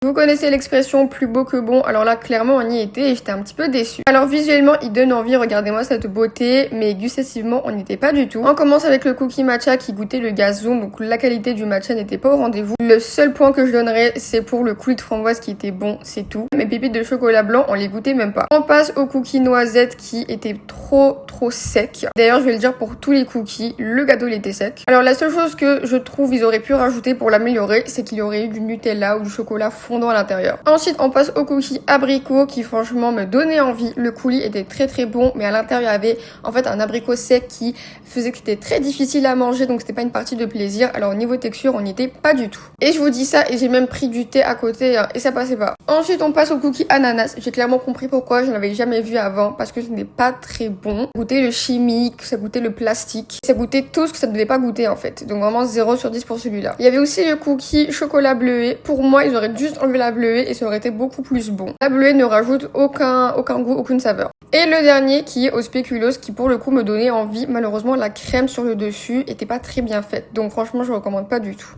Vous connaissez l'expression plus beau que bon, alors là clairement on y était et j'étais un petit peu déçue. Alors visuellement il donne envie, regardez-moi cette beauté, mais gustativement on n'y était pas du tout. On commence avec le cookie matcha qui goûtait le gazon, donc la qualité du matcha n'était pas au rendez-vous. Le seul point que je donnerais c'est pour le coulis de framboise qui était bon, c'est tout. Mes pépites de chocolat blanc on les goûtait même pas. On passe au cookie noisette qui était trop sec. D'ailleurs je vais le dire pour tous les cookies, le gâteau il était sec. Alors la seule chose que je trouve ils auraient pu rajouter pour l'améliorer, c'est qu'il y aurait eu du Nutella ou du chocolat fondant à l'intérieur. Ensuite on passe au cookie abricot qui franchement me donnait envie. Le coulis était très bon, mais à l'intérieur il y avait en fait un abricot sec qui faisait que c'était très difficile à manger, donc c'était pas une partie de plaisir. Alors au niveau texture on n'y était pas du tout. Et je vous dis ça et j'ai même pris du thé à côté hein, et ça passait pas. Ensuite on passe au cookie ananas. J'ai clairement compris pourquoi, je n'avais jamais vu avant parce que ce n'est pas très bon. Ça goûtait le chimique, ça goûtait le plastique, ça goûtait tout ce que ça devait pas goûter en fait. Donc vraiment 0 sur 10 pour celui-là. Il y avait aussi le cookie chocolat bleuet. Pour moi ils auraient juste enlevé la bleuée et ça aurait été beaucoup plus bon. La bleuée ne rajoute aucun goût, aucune saveur. Et le dernier qui est au spéculoos qui pour le coup me donnait envie. Malheureusement la crème sur le dessus était pas très bien faite. Donc franchement je recommande pas du tout.